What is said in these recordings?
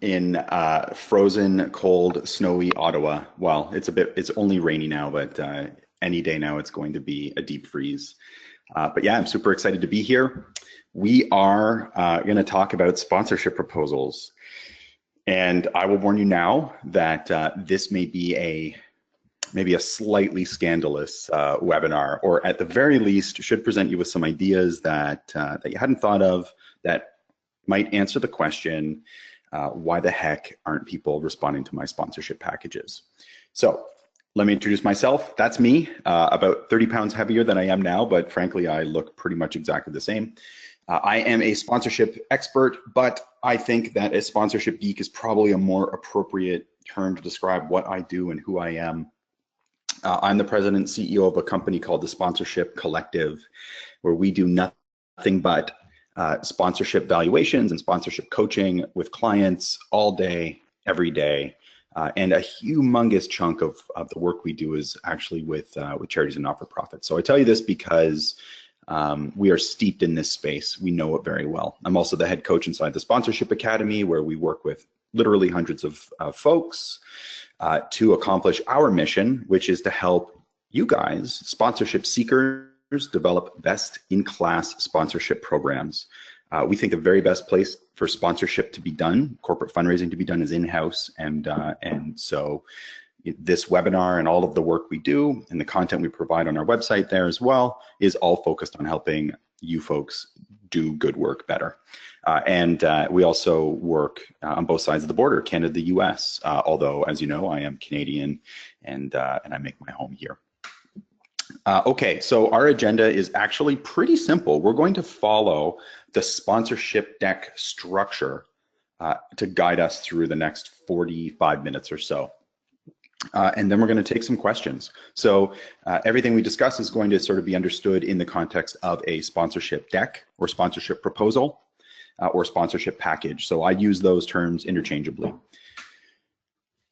in frozen, cold, snowy Ottawa. Well, it's only rainy now, but any day now it's going to be a deep freeze. But yeah, I'm super excited to be here. We are going to talk about sponsorship proposals. And I will warn you now that this may be maybe a slightly scandalous webinar, or at the very least should present you with some ideas that you hadn't thought of that might answer the question, why the heck aren't people responding to my sponsorship packages? So let me introduce myself. That's me, about 30 pounds heavier than I am now, but frankly, I look pretty much exactly the same. I am a sponsorship expert, but I think that a sponsorship geek is probably a more appropriate term to describe what I do and who I am. I'm the president and CEO of a company called the Sponsorship Collective, where we do nothing but sponsorship valuations and sponsorship coaching with clients all day, every day. And a humongous chunk of the work we do is actually with charities and not-for-profits. So I tell you this because we are steeped in this space. We know it very well. I'm also the head coach inside the Sponsorship Academy, where we work with literally hundreds of folks to accomplish our mission, which is to help you guys, sponsorship seekers, develop best-in-class sponsorship programs. We think the very best place for sponsorship to be done, corporate fundraising to be done, is in-house, and so this webinar and all of the work we do and the content we provide on our website there as well is all focused on helping you folks do good work better. And we also work on both sides of the border, Canada, the US, although, as you know, I am Canadian and I make my home here. Okay, so our agenda is actually pretty simple. We're going to follow the sponsorship deck structure to guide us through the next 45 minutes or so. And then we're going to take some questions. So everything we discuss is going to sort of be understood in the context of a sponsorship deck or sponsorship proposal or sponsorship package. So I use those terms interchangeably.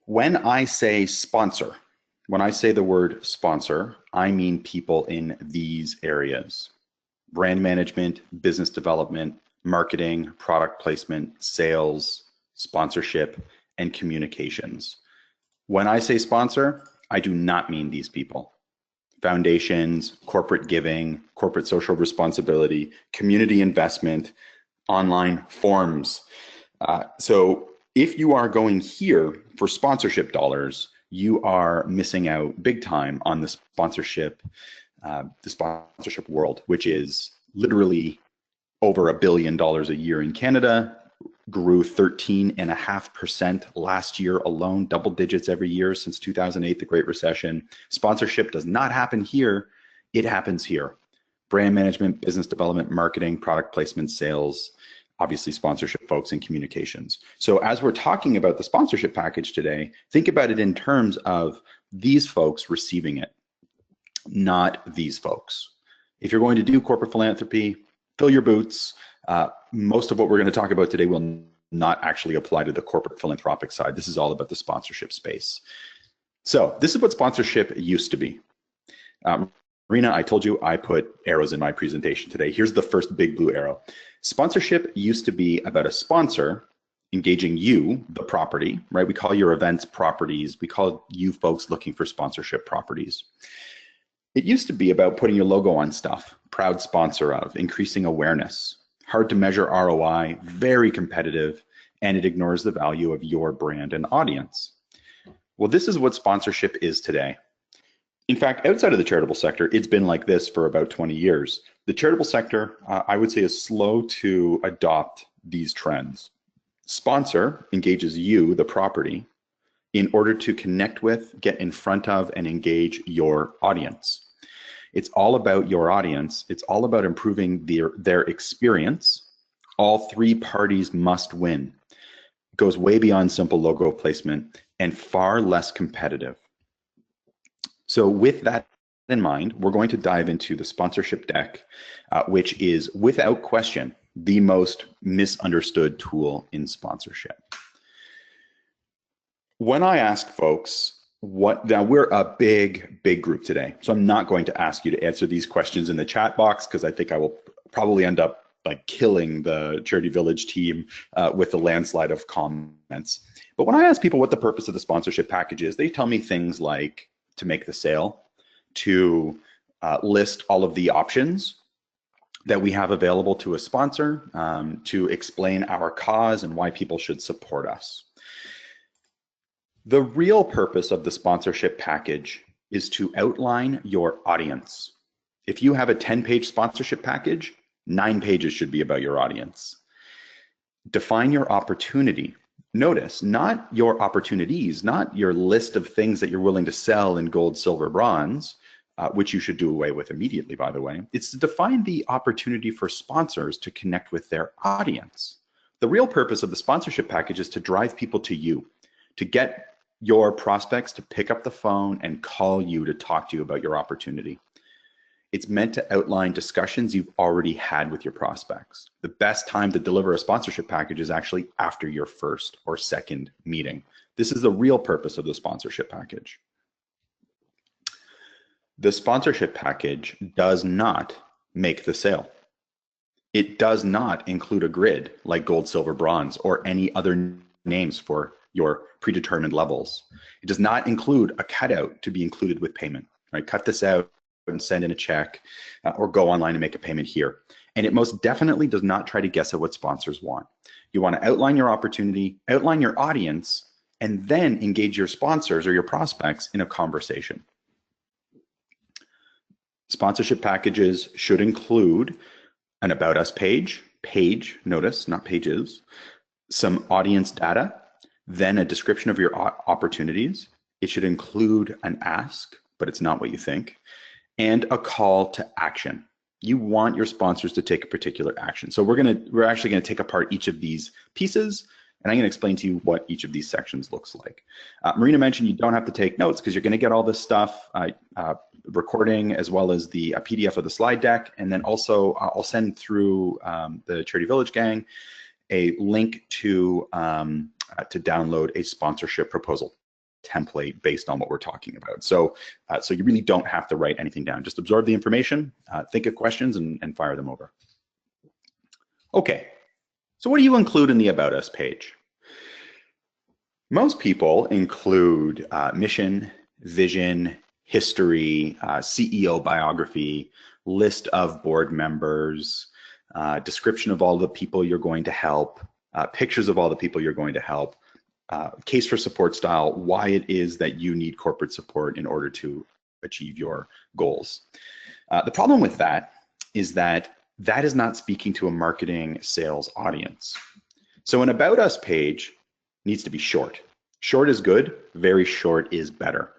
When I say sponsor, when I say the word sponsor, I mean people in these areas: brand management, business development, marketing, product placement, sales, sponsorship, and communications. When I say sponsor, I do not mean these people. Foundations, corporate giving, corporate social responsibility, community investment, online forums. So if you are going here for sponsorship dollars, you are missing out big time on the sponsorship world, which is literally over $1 billion a year in Canada, grew 13.5% last year alone, double digits every year since 2008, the Great Recession. Sponsorship does not happen here, it happens here. Brand management, business development, marketing, product placement, sales, obviously sponsorship folks, and communications. So as we're talking about the sponsorship package today, think about it in terms of these folks receiving it, not these folks. If you're going to do corporate philanthropy, fill your boots. Most of what we're going to talk about today will not actually apply to the corporate philanthropic side. This is all about the sponsorship space. So this is what sponsorship used to be. Marina, I told you I put arrows in my presentation today. Here's the first big blue arrow. Sponsorship used to be about a sponsor engaging you, the property, right? We call your events properties. We call you folks looking for sponsorship properties. It used to be about putting your logo on stuff, proud sponsor of, increasing awareness, hard to measure ROI, very competitive, and it ignores the value of your brand and audience. Well, this is what sponsorship is today. In fact, outside of the charitable sector, it's been like this for about 20 years. The charitable sector, I would say, is slow to adopt these trends. Sponsor engages you, the property, in order to connect with, get in front of, and engage your audience. It's all about your audience. It's all about improving their experience. All three parties must win. It goes way beyond simple logo placement and far less competitive. So with that in mind, we're going to dive into the sponsorship deck, which is without question the most misunderstood tool in sponsorship. When I ask folks, now we're a big group today, so I'm not going to ask you to answer these questions in the chat box because I think I will probably end up like killing the Charity Village team with a landslide of comments. But when I ask people what the purpose of the sponsorship package is, they tell me things like to make the sale, to list all of the options that we have available to a sponsor, to explain our cause and why people should support us. The real purpose of the sponsorship package is to outline your audience. If you have a 10-page sponsorship package, 9 pages should be about your audience. Define your opportunity. Notice, not your opportunities, not your list of things that you're willing to sell in gold, silver, bronze, which you should do away with immediately, by the way. It's to define the opportunity for sponsors to connect with their audience. The real purpose of the sponsorship package is to drive people to you, to get your prospects to pick up the phone and call you to talk to you about your opportunity. It's meant to outline discussions you've already had with your prospects. The best time to deliver a sponsorship package is actually after your first or second meeting. This is the real purpose of the sponsorship package. The sponsorship package does not make the sale. It does not include a grid like gold, silver, bronze, or any other names for your predetermined levels. It does not include a cutout to be included with payment, right? Cut this out and send in a check or go online and make a payment here. And it most definitely does not try to guess at what sponsors want. You want to outline your opportunity, outline your audience, and then engage your sponsors or your prospects in a conversation. Sponsorship packages should include an About Us page, notice, not pages, some audience data, then a description of your opportunities. It should include an ask, but it's not what you think, and a call to action. You want your sponsors to take a particular action. So we're actually gonna take apart each of these pieces, and I'm gonna explain to you what each of these sections looks like. Marina mentioned you don't have to take notes because you're gonna get all this stuff, recording as well as the PDF of the slide deck, and then also I'll send through the Charity Village gang a link to download a sponsorship proposal template based on what we're talking about. So you really don't have to write anything down. Just absorb the information, think of questions, and fire them over. Okay, so what do you include in the About Us page? Most people include mission, vision, history, CEO biography, list of board members, description of all the people you're going to help, pictures of all the people you're going to help, case for support style, why it is that you need corporate support in order to achieve your goals. The problem with that is that is not speaking to a marketing sales audience. So an About Us page needs to be short. Short is good, very short is better.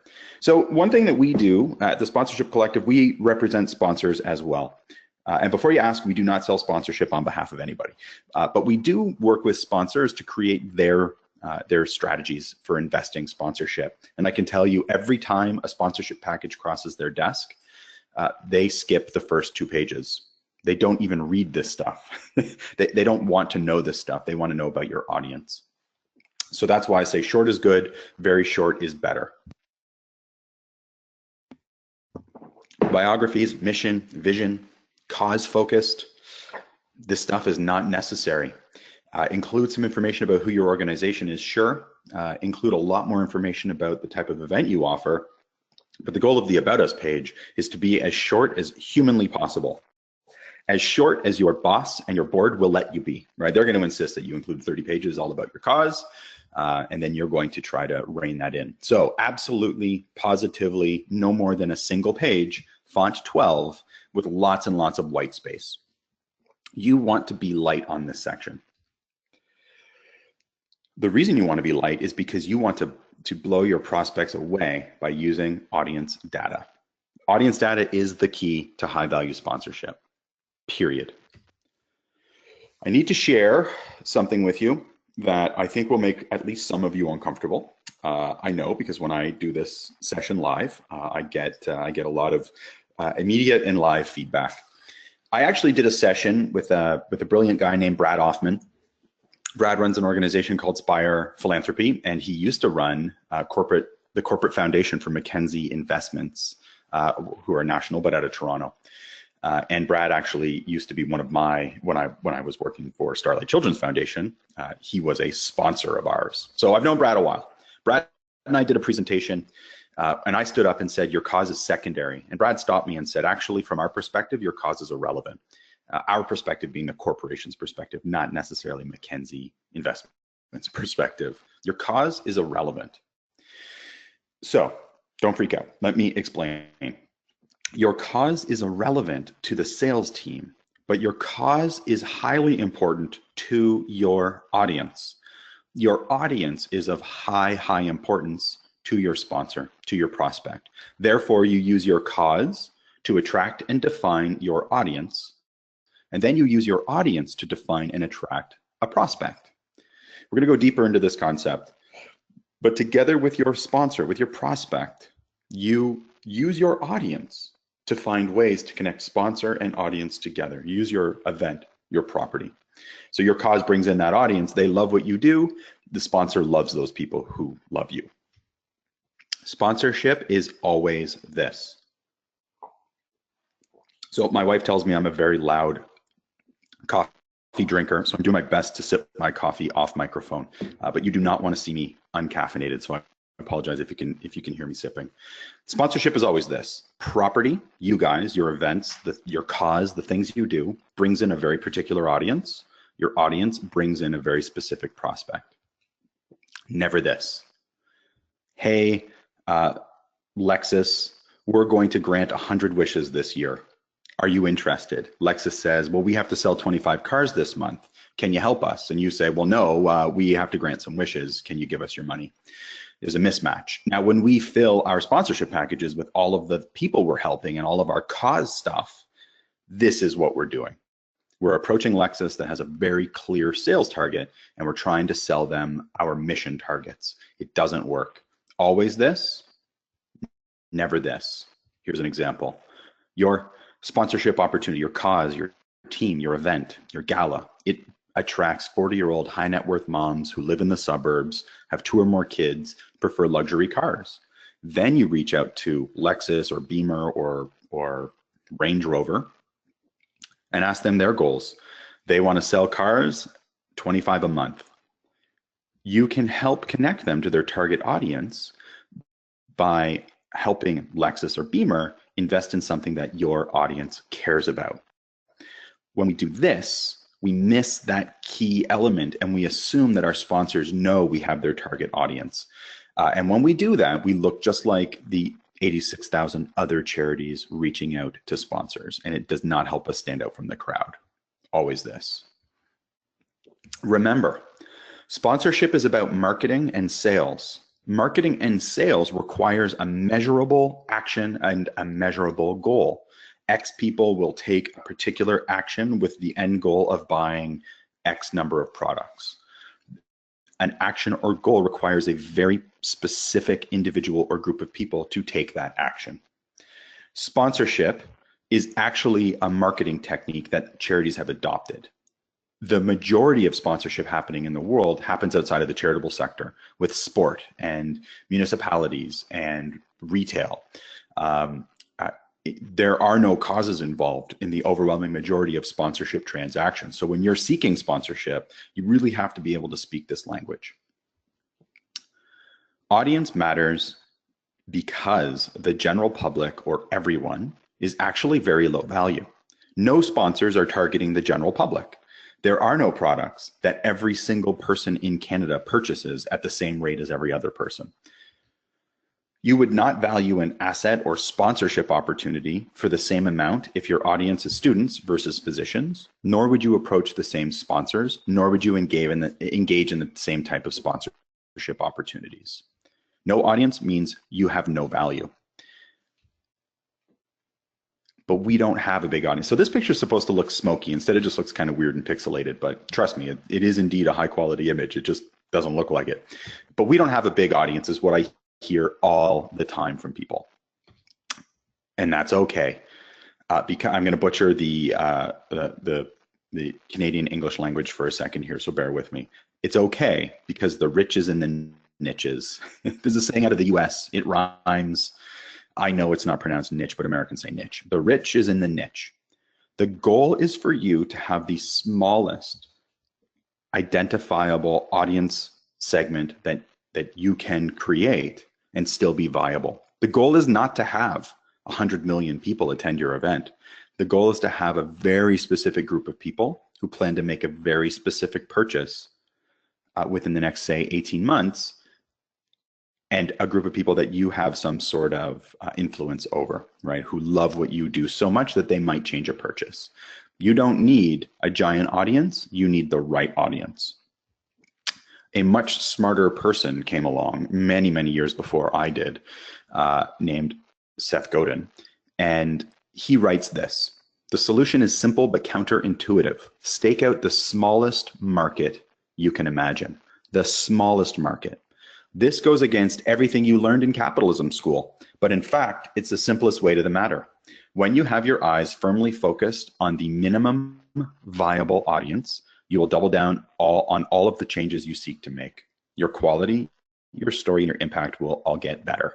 So one thing that we do at the Sponsorship Collective, we represent sponsors as well. And before you ask, we do not sell sponsorship on behalf of anybody, but we do work with sponsors to create their strategies for investing sponsorship. And I can tell you, every time a sponsorship package crosses their desk, they skip the first 2 pages. They don't even read this stuff. They don't want to know this stuff. They want to know about your audience. So that's why I say short is good, very short is better. Biographies, mission, vision, cause focused. This stuff is not necessary. Include some information about who your organization is, sure. Include a lot more information about the type of event you offer. But the goal of the About Us page is to be as short as humanly possible. As short as your boss and your board will let you be, right? They're going to insist that you include 30 pages all about your cause, and then you're going to try to rein that in. So absolutely, positively, no more than a single page, font 12, with lots and lots of white space. You want to be light on this section. The reason you want to be light is because you want to blow your prospects away by using audience data. Audience data is the key to high value sponsorship, period. I need to share something with you that I think will make at least some of you uncomfortable. I know, because when I do this session live, I get a lot of immediate and live feedback. I actually did a session with a brilliant guy named Brad Hoffman. Brad runs an organization called Spire Philanthropy, and he used to run the corporate foundation for Mackenzie Investments, who are national but out of Toronto. And Brad actually used to be one of my, when I was working for Starlight Children's Foundation, he was a sponsor of ours. So I've known Brad a while. Brad and I did a presentation, and I stood up and said, your cause is secondary. And Brad stopped me and said, actually, from our perspective, your cause is irrelevant. Our perspective being the corporation's perspective, not necessarily McKinsey Investments perspective. Your cause is irrelevant. So don't freak out. Let me explain. Your cause is irrelevant to the sales team, but your cause is highly important to your audience. Your audience is of high importance to your sponsor, to your prospect. Therefore, you use your cause to attract and define your audience, and then you use your audience to define and attract a prospect. We're going to go deeper into this concept, but together with your sponsor, with your prospect, you use your audience to find ways to connect sponsor and audience together. Use your event, your property. So your cause brings in that audience. They love what you do. The sponsor loves those people who love you. Sponsorship is always this. So my wife tells me I'm a very loud coffee drinker, so I'm doing my best to sip my coffee off microphone, but you do not want to see me uncaffeinated, so I apologize if you can hear me sipping. Sponsorship is always this. Property, you guys, your events, your cause, the things you do, brings in a very particular audience. Your audience brings in a very specific prospect. Never this. Hey, Lexus, we're going to grant 100 wishes this year. Are you interested? Lexus says, well, we have to sell 25 cars this month. Can you help us? And you say, well, no, we have to grant some wishes. Can you give us your money? There's a mismatch. Now, when we fill our sponsorship packages with all of the people we're helping and all of our cause stuff, this is what we're doing. We're approaching Lexus that has a very clear sales target, and we're trying to sell them our mission targets. It doesn't work. Always this, never this. Here's an example. Your sponsorship opportunity, your cause, your team, your event, your gala, it attracts 40-year-old high net worth moms who live in the suburbs, have 2 or more kids, prefer luxury cars. Then you reach out to Lexus or Beamer or Range Rover and ask them their goals. They want to sell cars, 25 a month. You can help connect them to their target audience by helping Lexus or Beamer invest in something that your audience cares about. When we do this, we miss that key element and we assume that our sponsors know we have their target audience. And when we do that, we look just like the 86,000 other charities reaching out to sponsors, and it does not help us stand out from the crowd. Always this. Remember, sponsorship is about marketing and sales. Marketing and sales requires a measurable action and a measurable goal. X people will take a particular action with the end goal of buying X number of products. An action or goal requires a very specific individual or group of people to take that action. Sponsorship is actually a marketing technique that charities have adopted. The majority of sponsorship happening in the world happens outside of the charitable sector with sport and municipalities and retail. There are no causes involved in the overwhelming majority of sponsorship transactions. So when you're seeking sponsorship, you really have to be able to speak this language. Audience matters because the general public or everyone is actually very low value. No sponsors are targeting the general public. There are no products that every single person in Canada purchases at the same rate as every other person. You would not value an asset or sponsorship opportunity for the same amount if your audience is students versus physicians, nor would you approach the same sponsors, nor would you engage in the same type of sponsorship opportunities. No audience means you have no value. But we don't have a big audience. So this picture is supposed to look smoky. Instead, it just looks kind of weird and pixelated, but trust me, it is indeed a high quality image. It just doesn't look like it. But we don't have a big audience is what I hear all the time from people. And that's okay. Because I'm going to butcher the Canadian English language for a second here, so bear with me. It's okay because the rich is in the niches. There's a saying out of the US, it rhymes. I know it's not pronounced niche, but Americans say niche. The rich is in the niche. The goal is for you to have the smallest identifiable audience segment that you can create and still be viable. The goal is not to have 100 million people attend your event. The goal is to have a very specific group of people who plan to make a very specific purchase within the next, say, 18 months, and a group of people that you have some sort of influence over, right? Who love what you do so much that they might change a purchase. You don't need a giant audience, you need the right audience. A much smarter person came along many, many years before I did, named Seth Godin, and he writes this: the solution is simple but counterintuitive. Stake out the smallest market you can imagine, the smallest market. This goes against everything you learned in capitalism school, but in fact, it's the simplest way to the matter. When you have your eyes firmly focused on the minimum viable audience, you will double down on all of the changes you seek to make. Your quality, your story, and your impact will all get better.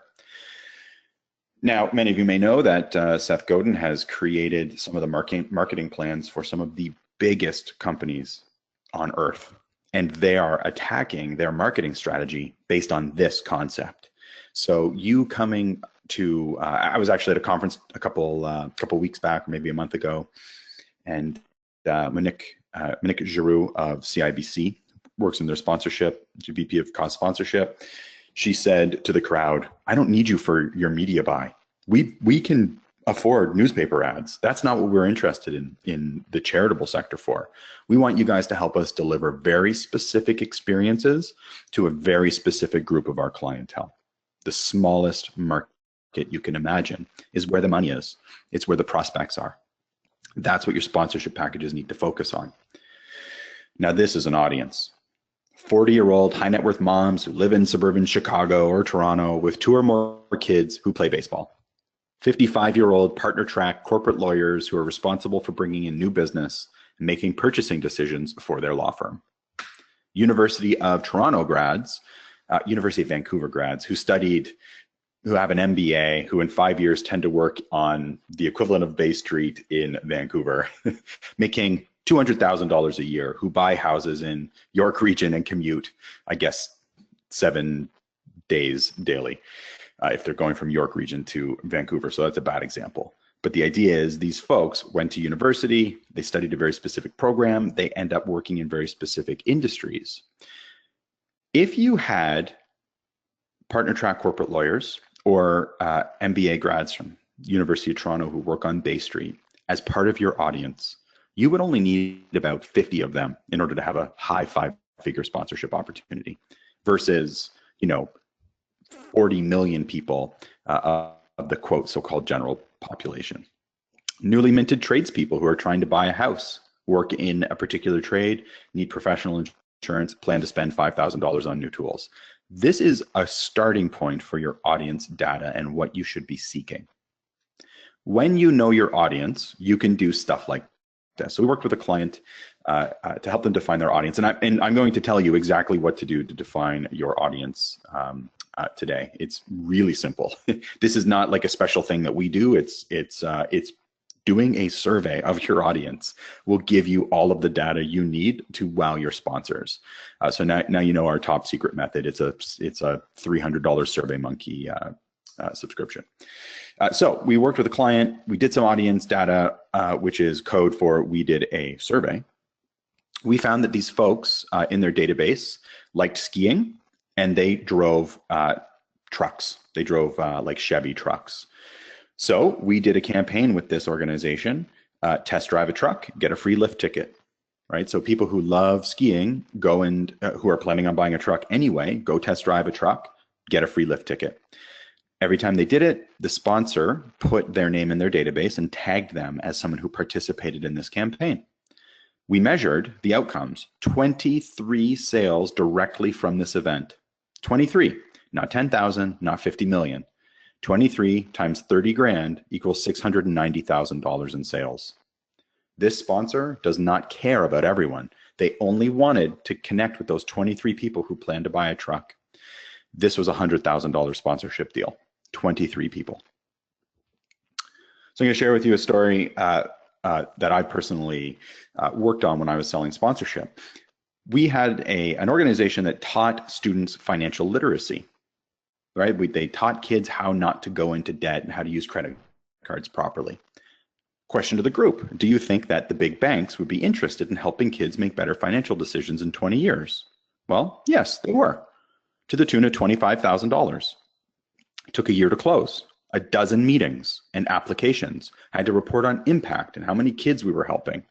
Now, many of you may know that Seth Godin has created some of the marketing plans for some of the biggest companies on earth, and they are attacking their marketing strategy based on this concept. So you coming to, I was actually at a conference a couple weeks back, maybe a month ago, and Monique Giroux of CIBC works in their sponsorship, VP of cost sponsorship. She said to the crowd, "I don't need you for your media buy. We can afford newspaper ads. That's not what we're interested in the charitable sector for. We want you guys to help us deliver very specific experiences to a very specific group of our clientele. The smallest market you can imagine is where the money is. It's where the prospects are. That's what your sponsorship packages need to focus on." Now, this is an audience. 40-year-old high net worth moms who live in suburban Chicago or Toronto with 2 or more kids who play baseball. 55-year-old partner track corporate lawyers who are responsible for bringing in new business and making purchasing decisions for their law firm. University of Toronto grads, University of Vancouver grads who have an MBA, who in 5 years tend to work on the equivalent of Bay Street in Vancouver, making $200,000 a year, who buy houses in York Region and commute, I guess, 7 days daily, if they're going from York Region to Vancouver. So that's a bad example. But the idea is these folks went to university, they studied a very specific program, they end up working in very specific industries. If you had partner track corporate lawyers or MBA grads from University of Toronto who work on Bay Street as part of your audience, you would only need about 50 of them in order to have a high 5-figure sponsorship opportunity versus, 40 million people of the quote so-called general population. Newly minted tradespeople who are trying to buy a house, work in a particular trade, need professional insurance, plan to spend $5,000 on new tools. This is a starting point for your audience data and what you should be seeking. When you know your audience, you can do stuff like this. So we worked with a client to help them define their audience, and I'm going to tell you exactly what to do to define your audience today. It's really simple. This is not like a special thing that we do. It's doing a survey of your audience will give you all of the data you need to wow your sponsors. So now you know our top secret method. It's a $300 SurveyMonkey subscription. So we worked with a client. We did some audience data, which is code for we did a survey. We found that these folks in their database liked skiing, and they drove trucks. They drove like Chevy trucks. So we did a campaign with this organization, test drive a truck, get a free lift ticket, right? So people who love skiing go and who are planning on buying a truck anyway, go test drive a truck, get a free lift ticket. Every time they did it, the sponsor put their name in their database and tagged them as someone who participated in this campaign. We measured the outcomes, 23 sales directly from this event. 23, not 10,000, not 50 million. 23 times 30 grand equals $690,000 in sales. This sponsor does not care about everyone. They only wanted to connect with those 23 people who plan to buy a truck. This was a $100,000 sponsorship deal, 23 people. So I'm going to share with you a story that I personally worked on when I was selling sponsorship. We had an organization that taught students financial literacy, right? They taught kids how not to go into debt and how to use credit cards properly. Question to the group: do you think that the big banks would be interested in helping kids make better financial decisions in 20 years? Well, yes, they were, to the tune of $25,000. It took a year to close, a dozen meetings and applications, had to report on impact and how many kids we were helping,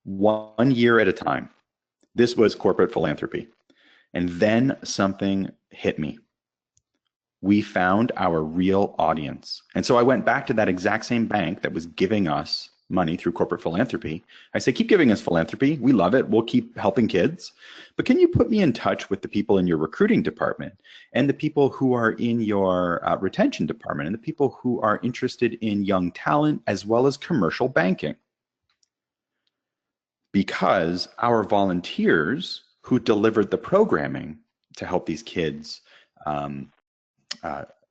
1 year at a time. This was corporate philanthropy. And then something hit me. We found our real audience. And so I went back to that exact same bank that was giving us money through corporate philanthropy. I say, keep giving us philanthropy. We love it. We'll keep helping kids. But can you put me in touch with the people in your recruiting department and the people who are in your retention department and the people who are interested in young talent as well as commercial banking? Because our volunteers who delivered the programming to help these kids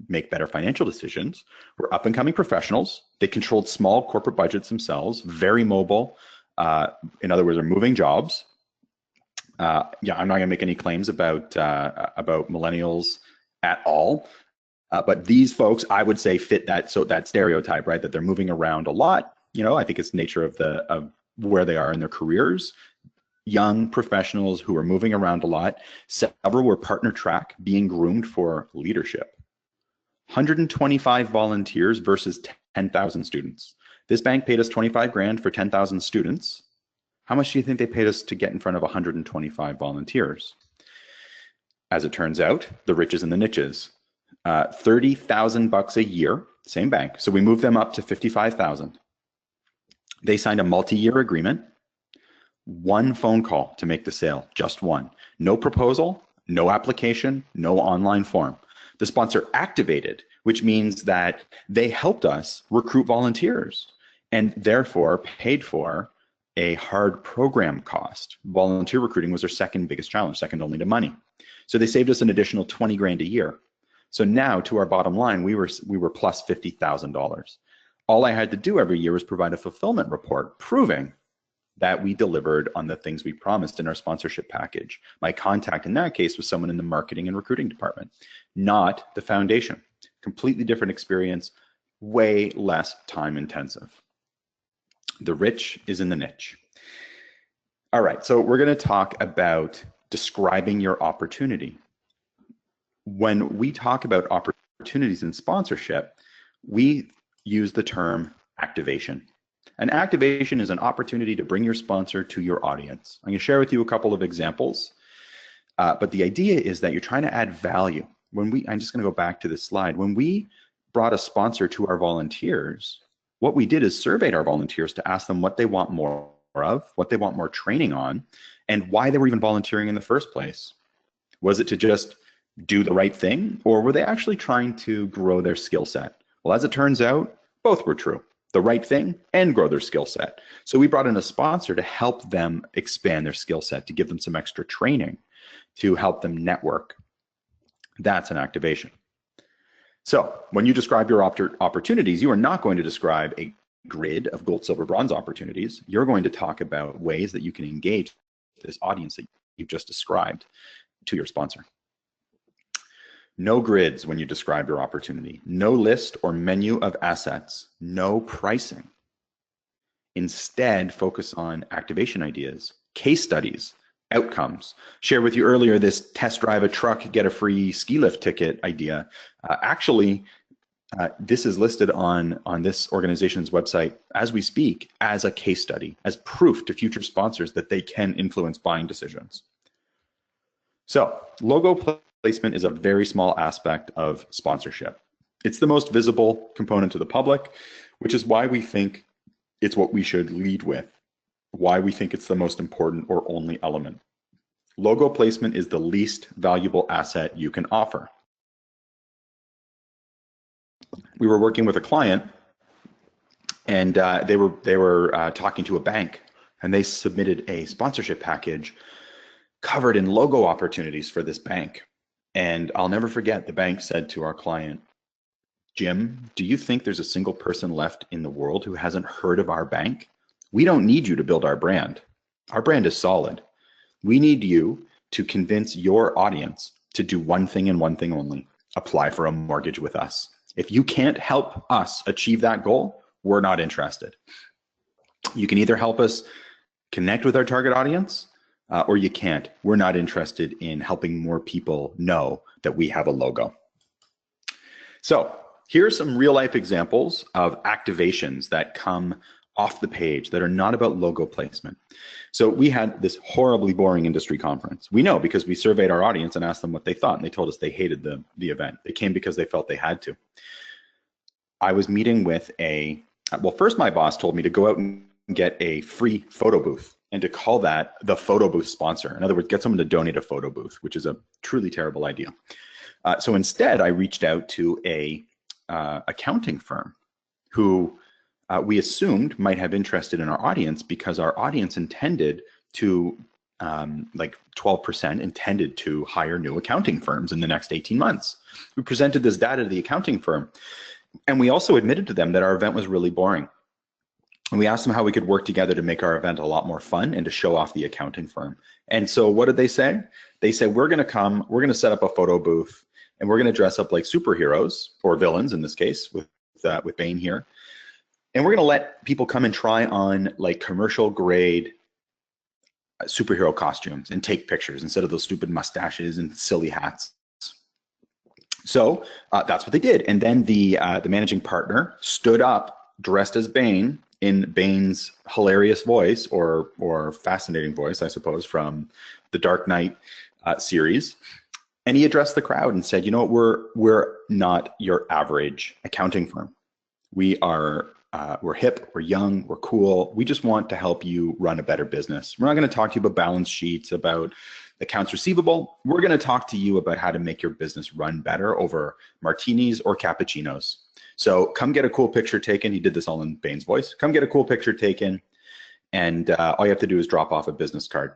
make better financial decisions were up and coming professionals. They controlled small corporate budgets themselves, very mobile. In other words, are moving jobs. Yeah, I'm not going to make any claims about millennials at all. But these folks, I would say, fit that stereotype, right? That they're moving around a lot. You know, I think it's the nature of where they are in their careers. Young professionals who are moving around a lot. Several were partner track, being groomed for leadership. 125 volunteers versus 10,000 students. This bank paid us 25 grand for 10,000 students. How much do you think they paid us to get in front of 125 volunteers? As it turns out, the riches and the niches. 30,000 bucks a year, same bank. So we moved them up to 55,000. They signed a multi-year agreement. One phone call to make the sale, just one. No proposal, no application, no online form. The sponsor activated, which means that they helped us recruit volunteers and therefore paid for a hard program cost. Volunteer recruiting was their second biggest challenge, second only to money. So they saved us an additional 20 grand a year. So now to our bottom line, we were plus $50,000. All I had to do every year was provide a fulfillment report proving that we delivered on the things we promised in our sponsorship package. My contact in that case was someone in the marketing and recruiting department, not the foundation. Completely different experience, way less time intensive. The rich is in the niche. All right, so we're going to talk about describing your opportunity. When we talk about opportunities in sponsorship, we use the term activation. An activation is an opportunity to bring your sponsor to your audience. I'm going to share with you a couple of examples, but the idea is that you're trying to add value. I'm just going to go back to this slide. When we brought a sponsor to our volunteers, what we did is surveyed our volunteers to ask them what they want more of, what they want more training on, and why they were even volunteering in the first place. Was it to just do the right thing, or were they actually trying to grow their skill set? Well, as it turns out, both were true. The right thing and grow their skill set. So we brought in a sponsor to help them expand their skill set, to give them some extra training, to help them network. That's an activation. So when you describe your opportunities, you are not going to describe a grid of gold, silver, bronze opportunities. You're going to talk about ways that you can engage this audience that you've just described to your sponsor. No grids when you describe your opportunity. No list or menu of assets. No pricing. Instead, focus on activation ideas, case studies, outcomes. Share with you earlier this test drive a truck, get a free ski lift ticket idea. This is listed on this organization's website as we speak as a case study, as proof to future sponsors that they can influence buying decisions. So, logo placement is a very small aspect of sponsorship. It's the most visible component to the public, which is why we think it's what we should lead with, why we think it's the most important or only element. Logo placement is the least valuable asset you can offer. We were working with a client, and they were talking to a bank, and they submitted a sponsorship package covered in logo opportunities for this bank. And I'll never forget, the bank said to our client, "Jim, do you think there's a single person left in the world who hasn't heard of our bank? We don't need you to build our brand. Our brand is solid. We need you to convince your audience to do one thing and one thing only: apply for a mortgage with us. If you can't help us achieve that goal, we're not interested. You can either help us connect with our target audience, or you can't. We're not interested in helping more people know that we have a logo. So here are some real life examples of activations that come off the page that are not about logo placement. So we had this horribly boring industry conference. We know because we surveyed our audience and asked them what they thought, and they told us they hated the event. They came because they felt they had to. I was meeting with well, first my boss told me to go out and get a free photo booth and to call that the photo booth sponsor. In other words, get someone to donate a photo booth, which is a truly terrible idea. So instead, I reached out to a accounting firm who we assumed might have interest in our audience, because our audience intended to, like 12% intended to hire new accounting firms in the next 18 months. We presented this data to the accounting firm, and we also admitted to them that our event was really boring. And we asked them how we could work together to make our event a lot more fun and to show off the accounting firm. And so what did they say? They said, we're going to come, we're going to set up a photo booth, and we're going to dress up like superheroes, or villains in this case, with Bane here. And we're going to let people come and try on like commercial grade superhero costumes and take pictures instead of those stupid mustaches and silly hats. So that's what they did. And then the managing partner stood up dressed as Bane in Bane's hilarious voice, or fascinating voice, I suppose, from the Dark Knight series. And he addressed the crowd and said, you know what, we're not your average accounting firm. We're hip, we're young, we're cool. We just want to help you run a better business. We're not going to talk to you about balance sheets, about accounts receivable. We're going to talk to you about how to make your business run better over martinis or cappuccinos. So come get a cool picture taken. He did this all in Bane's voice. Come get a cool picture taken, and all you have to do is drop off a business card.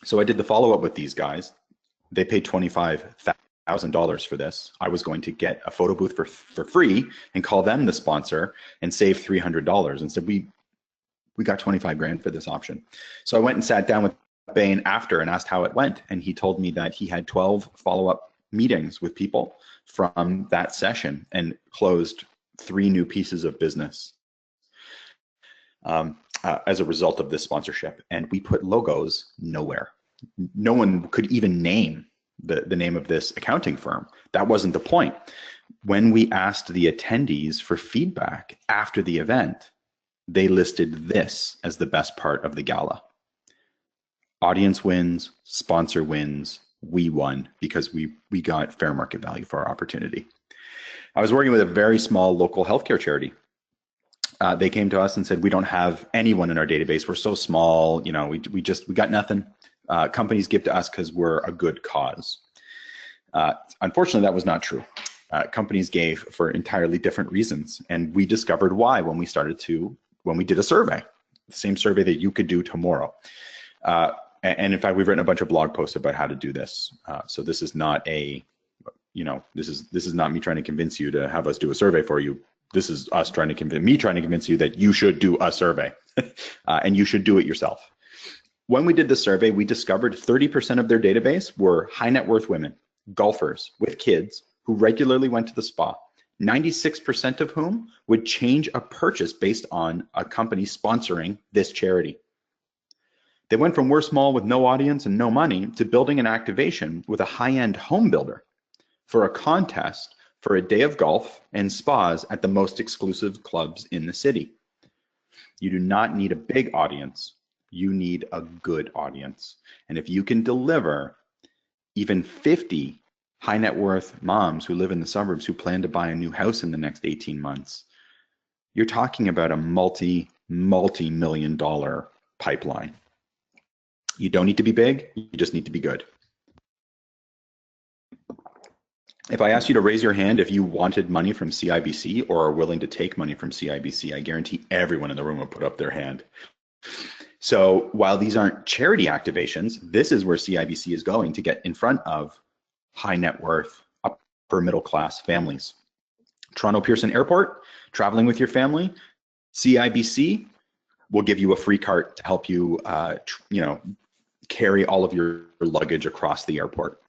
So I did the follow-up with these guys. They paid $25,000 for this. I was going to get a photo booth for free and call them the sponsor and save $300. And said, we got 25 grand for this option. So I went and sat down with Bane after and asked how it went. And he told me that he had 12 follow-up meetings with people from that session and closed 3 new pieces of business as a result of this sponsorship. And we put logos nowhere. No one could even name the name of this accounting firm. That wasn't the point. When we asked the attendees for feedback after the event, they listed this as the best part of the gala. Audience wins, sponsor wins, we won because we got fair market value for our opportunity. I was working with a very small local healthcare charity. They came to us and said, we don't have anyone in our database. We're so small, you know, we got nothing. Companies give to us because we're a good cause. Unfortunately, that was not true. Companies gave for entirely different reasons, and we discovered why when we did a survey, the same survey that you could do tomorrow. And in fact, we've written a bunch of blog posts about how to do this. So this is not this is not me trying to convince you to have us do a survey for you. This is us trying to convince you that you should do a survey, and you should do it yourself. When we did the survey, we discovered 30% of their database were high net worth women, golfers with kids who regularly went to the spa, 96% of whom would change a purchase based on a company sponsoring this charity. They went from we're small with no audience and no money to building an activation with a high-end home builder for a contest for a day of golf and spas at the most exclusive clubs in the city. You do not need a big audience. You need a good audience. And if you can deliver even 50 high net worth moms who live in the suburbs who plan to buy a new house in the next 18 months, you're talking about a multi-million dollar pipeline. You don't need to be big, you just need to be good. If I asked you to raise your hand if you wanted money from CIBC or are willing to take money from CIBC, I guarantee everyone in the room will put up their hand. So while these aren't charity activations, this is where CIBC is going to get in front of high net worth, upper middle class families. Toronto Pearson Airport, traveling with your family, CIBC, we'll give you a free cart to help you, carry all of your luggage across the airport.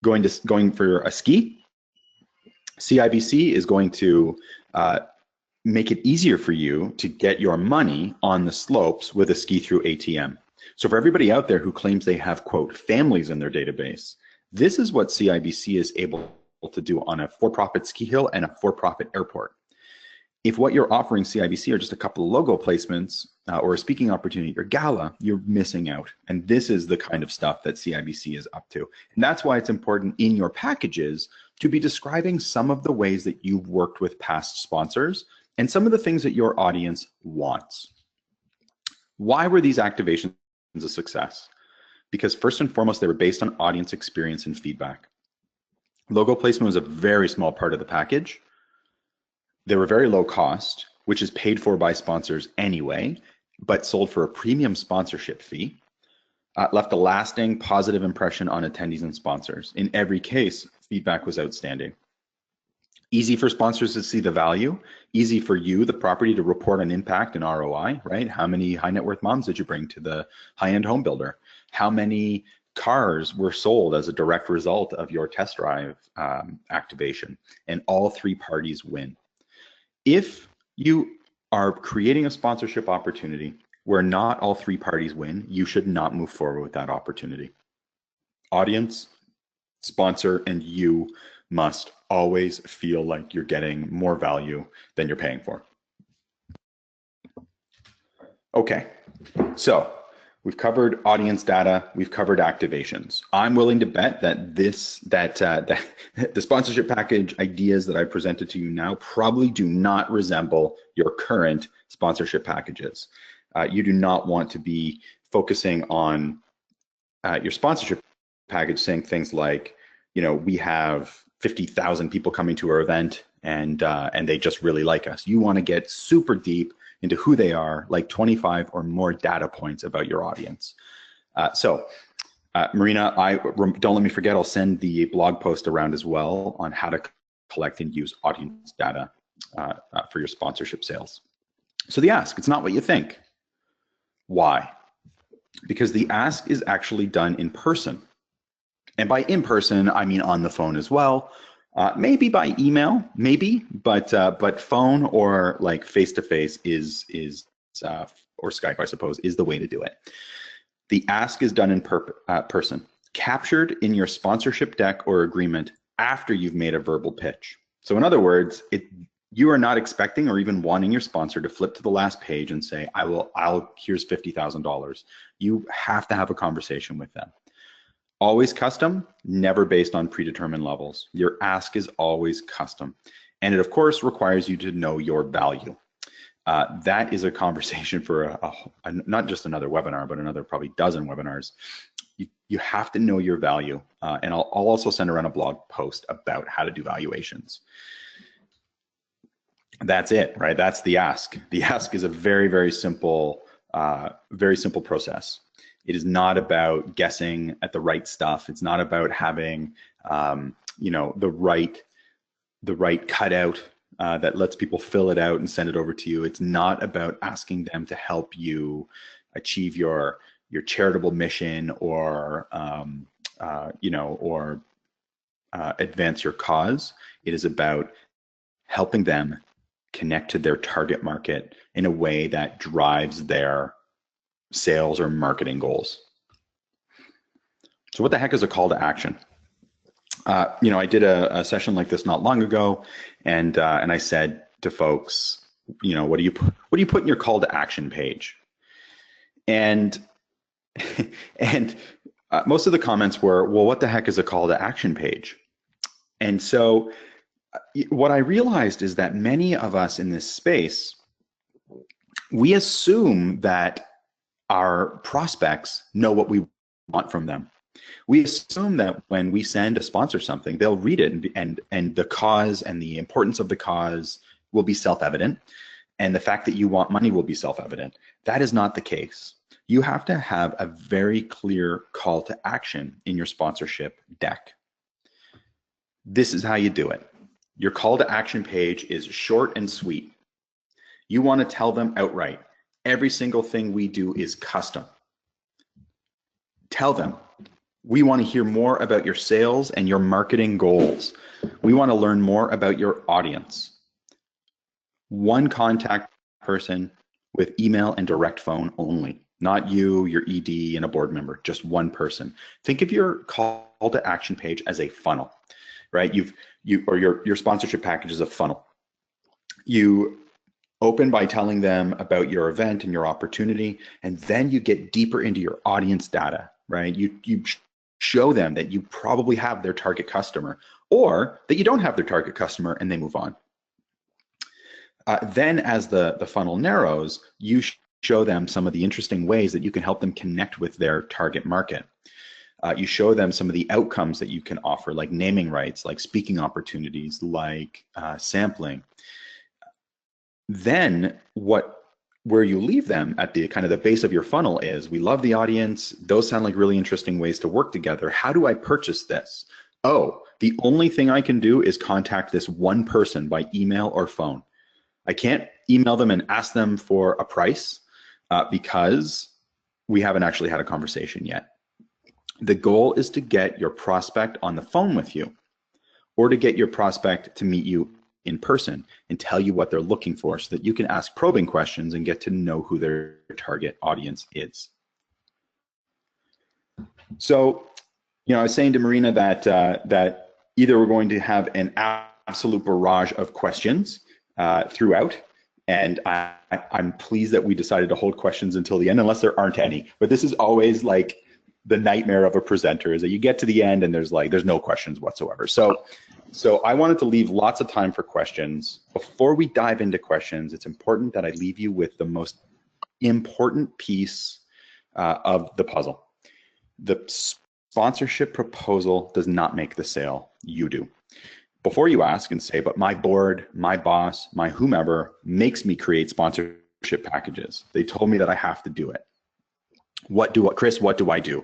Going for a ski, CIBC is going to make it easier for you to get your money on the slopes with a ski through ATM. So for everybody out there who claims they have, quote, families in their database, this is what CIBC is able to do on a for-profit ski hill and a for-profit airport. If what you're offering CIBC are just a couple of logo placements or a speaking opportunity or gala, you're missing out. And this is the kind of stuff that CIBC is up to. And that's why it's important in your packages to be describing some of the ways that you've worked with past sponsors and some of the things that your audience wants. Why were these activations a success? Because first and foremost, they were based on audience experience and feedback. Logo placement was a very small part of the package. They were very low cost, which is paid for by sponsors anyway, but sold for a premium sponsorship fee. Left a lasting positive impression on attendees and sponsors. In every case, feedback was outstanding. Easy for sponsors to see the value, easy for you, the property, to report on impact and ROI, right? How many high net worth moms did you bring to the high-end home builder? How many cars were sold as a direct result of your test drive activation? And all three parties win. If you are creating a sponsorship opportunity where not all three parties win, you should not move forward with that opportunity. Audience, sponsor, and you must always feel like you're getting more value than you're paying for. Okay, so we've covered audience data, we've covered activations. I'm willing to bet that the sponsorship package ideas that I presented to you now probably do not resemble your current sponsorship packages. You do not want to be focusing on your sponsorship package saying things like, we have 50,000 people coming to our event and they just really like us. You want to get super deep into who they are, like 25 or more data points about your audience. Marina, don't let me forget, I'll send the blog post around as well on how to collect and use audience data for your sponsorship sales. So the ask, it's not what you think. Why? Because the ask is actually done in person. And by in person, I mean on the phone as well. Maybe by email, maybe, but phone or like face-to-face or Skype, I suppose, is the way to do it. The ask is done in person, captured in your sponsorship deck or agreement after you've made a verbal pitch. So in other words, you are not expecting or even wanting your sponsor to flip to the last page and say, here's $50,000. You have to have a conversation with them. Always custom, never based on predetermined levels. Your ask is always custom. And it, of course, requires you to know your value. That is a conversation for not just another webinar, but another probably dozen webinars. You have to know your value. And I'll also send around a blog post about how to do valuations. That's it, right? That's the ask. The ask is a very, very simple process. It is not about guessing at the right stuff. It's not about having, the right cutout that lets people fill it out and send it over to you. It's not about asking them to help you achieve your charitable mission or advance your cause. It is about helping them connect to their target market in a way that drives their sales or marketing goals. So what the heck is a call to action? I did a session like this not long ago, and I said to folks, what do you put in your call to action page? And most of the comments were, well, what the heck is a call to action page? And so what I realized is that many of us in this space, we assume that our prospects know what we want from them. We assume that when we send a sponsor something, they'll read it and the cause and the importance of the cause will be self-evident. And the fact that you want money will be self-evident. That is not the case. You have to have a very clear call to action in your sponsorship deck. This is how you do it. Your call to action page is short and sweet. You want to tell them outright, Every single thing we do is custom. Tell them, we want to hear more about your sales and your marketing goals. We want to learn more about your audience. One contact person with email and direct phone only, not you, your ED, and a board member, just one person. Think of your call to action page as a funnel, right? Your sponsorship package is a funnel. You open by telling them about your event and your opportunity, and then you get deeper into your audience data, right? You show them that you probably have their target customer, or that you don't have their target customer, and they move on. Then as the funnel narrows, you show them some of the interesting ways that you can help them connect with their target market. You show them some of the outcomes that you can offer, like naming rights, like speaking opportunities, like sampling. Then where you leave them at the kind of the base of your funnel is, we love the audience. Those sound like really interesting ways to work together. How do I purchase this? Oh, the only thing I can do is contact this one person by email or phone. I can't email them and ask them for a price because we haven't actually had a conversation yet. The goal is to get your prospect on the phone with you, or to get your prospect to meet you in person and tell you what they're looking for, so that you can ask probing questions and get to know who their target audience is. So, I was saying to Marina that either we're going to have an absolute barrage of questions throughout, and I'm pleased that we decided to hold questions until the end, unless there aren't any. But this is always like the nightmare of a presenter, is that you get to the end and there's no questions whatsoever. So I wanted to leave lots of time for questions. Before we dive into questions, it's important that I leave you with the most important piece of the puzzle. The sponsorship proposal does not make the sale, you do. Before you ask and say, but my board, my boss, my whomever makes me create sponsorship packages. They told me that I have to do it. Chris, what do I do?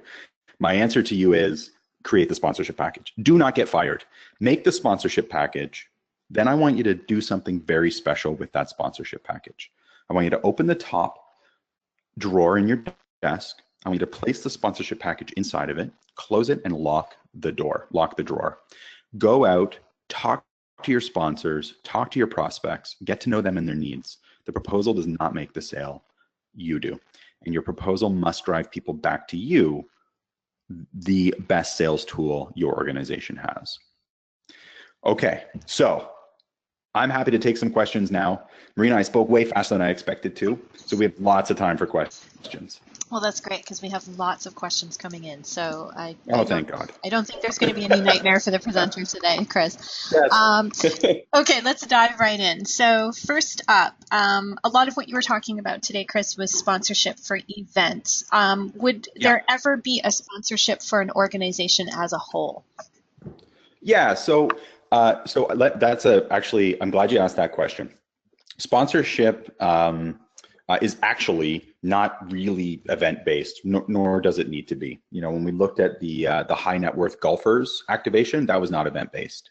My answer to you is, create the sponsorship package. Do not get fired. Make the sponsorship package. Then I want you to do something very special with that sponsorship package. I want you to open the top drawer in your desk. I want you to place the sponsorship package inside of it, close it, and lock the drawer. Go out, talk to your sponsors, talk to your prospects, get to know them and their needs. The proposal does not make the sale, you do. And your proposal must drive people back to you, the best sales tool your organization has. Okay, so I'm happy to take some questions now. Marina, I spoke way faster than I expected to, so we have lots of time for questions. Well, that's great, because we have lots of questions coming in. So thank God. I don't think there's going to be any nightmare for the presenter today, Chris. Yes. Okay, let's dive right in. So first up, a lot of what you were talking about today, Chris, was sponsorship for events. Would there ever be a sponsorship for an organization as a whole? Yeah, that's actually, I'm glad you asked that question. Sponsorship is actually not really event-based, nor does it need to be. When we looked at the high net worth golfers activation, that was not event-based.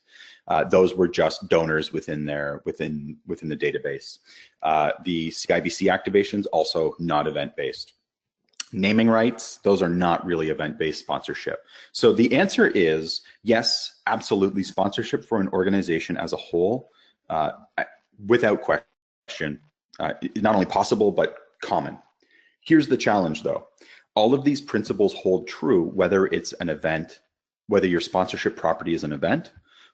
Those were just donors within the database. The CIBC activations, also not event-based. Naming rights, those are not really event-based sponsorship. So the answer is yes, absolutely, sponsorship for an organization as a whole, without question, not only possible, but common. Here's the challenge though. All of these principles hold true whether it's an event, whether your sponsorship property is an event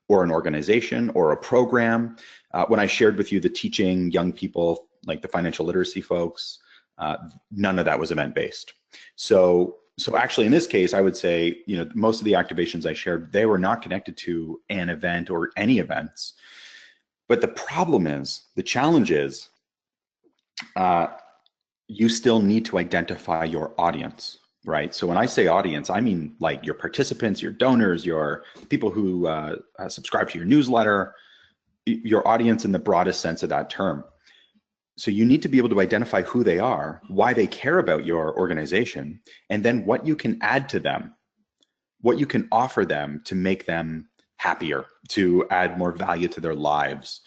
or an organization or a program. When I shared with you the teaching young people, like the financial literacy folks, none of that was event-based. So actually in this case, I would say, most of the activations I shared, they were not connected to an event or any events. But the challenge is, you still need to identify your audience, right? So when I say audience, I mean like your participants, your donors, your people who subscribe to your newsletter, your audience in the broadest sense of that term. So you need to be able to identify who they are, why they care about your organization, and then what you can add to them, what you can offer them to make them happier, to add more value to their lives.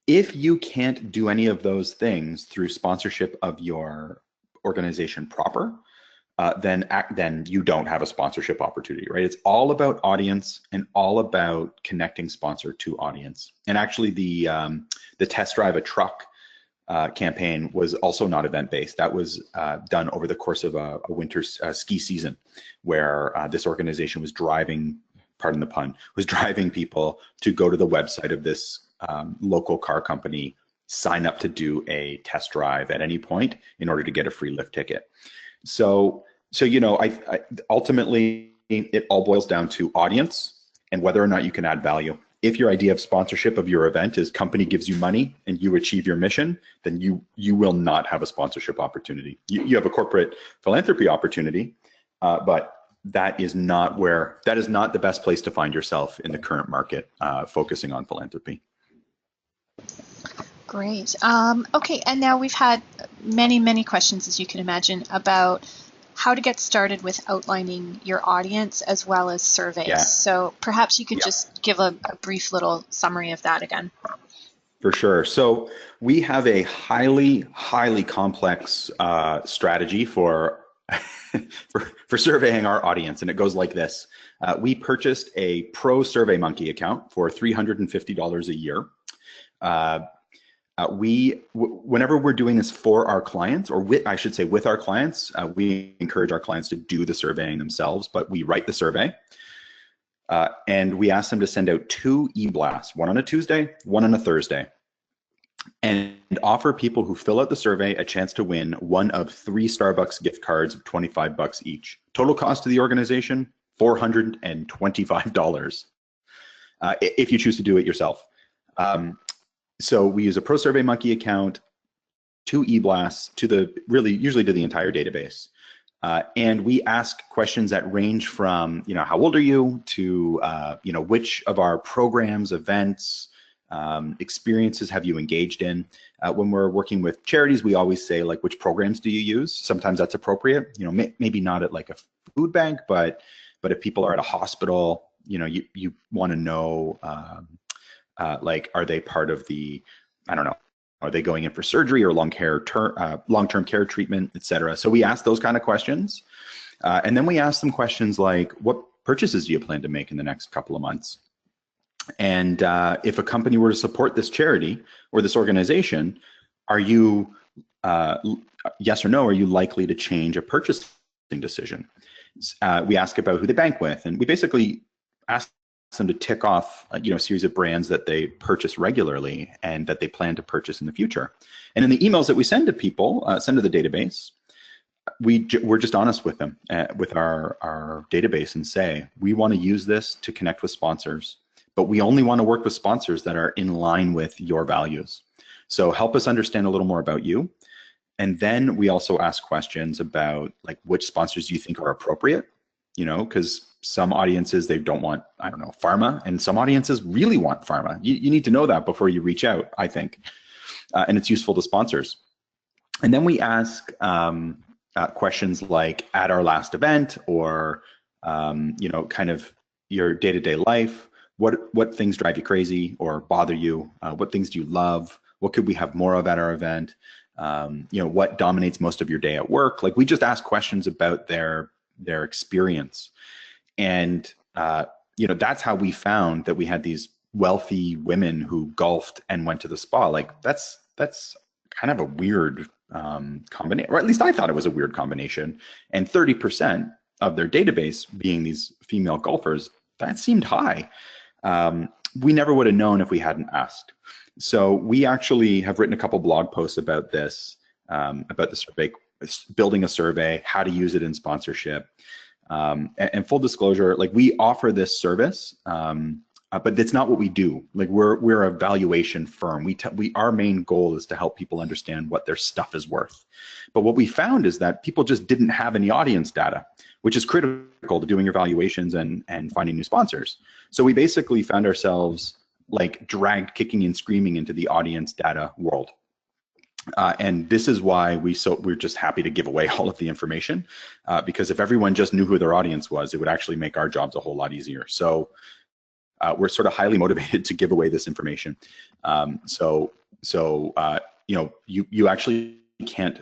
If you can't do any of those things through sponsorship of your organization proper, then you don't have a sponsorship opportunity, right? It's all about audience and all about connecting sponsor to audience. And actually, the test drive a truck campaign was also not event-based. That was done over the course of a winter ski season, where this organization was driving, pardon the pun, was driving people to go to the website of this local car company, sign up to do a test drive at any point in order to get a free lift ticket. So you know, I ultimately it all boils down to audience and whether or not you can add value. If your idea of sponsorship of your event is company gives you money and you achieve your mission, then you will not have a sponsorship opportunity. You have a corporate philanthropy opportunity, but that is not the best place to find yourself in the current market, focusing on philanthropy. Great. Okay, and now we've had many questions, as you can imagine, about how to get started with outlining your audience as well as surveys. Yeah. So perhaps you could just give a brief little summary of that again. For sure. So we have a highly complex strategy for surveying our audience, and it goes like this. We purchased a pro SurveyMonkey account for $350 a year. Whenever we're doing this for our clients, or with our clients, we encourage our clients to do the surveying themselves, but we write the survey. And we ask them to send out 2 e-blasts, one on a Tuesday, one on a Thursday, and offer people who fill out the survey a chance to win one of 3 Starbucks gift cards of $25 each. Total cost to the organization, $425, if you choose to do it yourself. So we use a pro SurveyMonkey account, 2 e-blasts usually to the entire database. And we ask questions that range from, you know, how old are you, to, you know, which of our programs, events, experiences have you engaged in? When we're working with charities, we always say, like, which programs do you use? Sometimes that's appropriate, you know, maybe not at like a food bank, but if people are at a hospital, you know, you want to know, like, are they part of the, I don't know, are they going in for surgery or long-term care treatment, et cetera? So we ask those kind of questions. And then we ask them questions like, what purchases do you plan to make in the next couple of months? And if a company were to support this charity or this organization, are you, yes or no, are you likely to change a purchasing decision? We ask about who they bank with, and we basically ask them to tick off, you know, a series of brands that they purchase regularly and that they plan to purchase in the future. And in the emails that we send to people, send to the database, we're just honest with them, with our database, and say, we want to use this to connect with sponsors, but we only want to work with sponsors that are in line with your values. So help us understand a little more about you. And then we also ask questions about, like, which sponsors do you think are appropriate? You know, because some audiences, they don't want, I don't know, pharma, and some audiences really want pharma. You need to know that before you reach out, I think. And it's useful to sponsors. And then we ask questions like, at our last event, or, you know, kind of your day-to-day life, what things drive you crazy or bother you? What things do you love? What could we have more of at our event? You know, what dominates most of your day at work? Like, we just ask questions about their experience. And, you know, that's how we found that we had these wealthy women who golfed and went to the spa. Like, that's kind of a weird combination, or at least I thought it was a weird combination. And 30% of their database being these female golfers, that seemed high. We never would have known if we hadn't asked. So we actually have written a couple blog posts about this, about the survey, building a survey, how to use it in sponsorship. And full disclosure, like, we offer this service, but it's not what we do. Like, we're a valuation firm. Our main goal is to help people understand what their stuff is worth. But what we found is that people just didn't have any audience data, which is critical to doing your valuations and finding new sponsors. So we basically found ourselves, like, dragged kicking and screaming into the audience data world. And this is why we're just happy to give away all of the information, because if everyone just knew who their audience was, it would actually make our jobs a whole lot easier. So we're sort of highly motivated to give away this information. You actually can't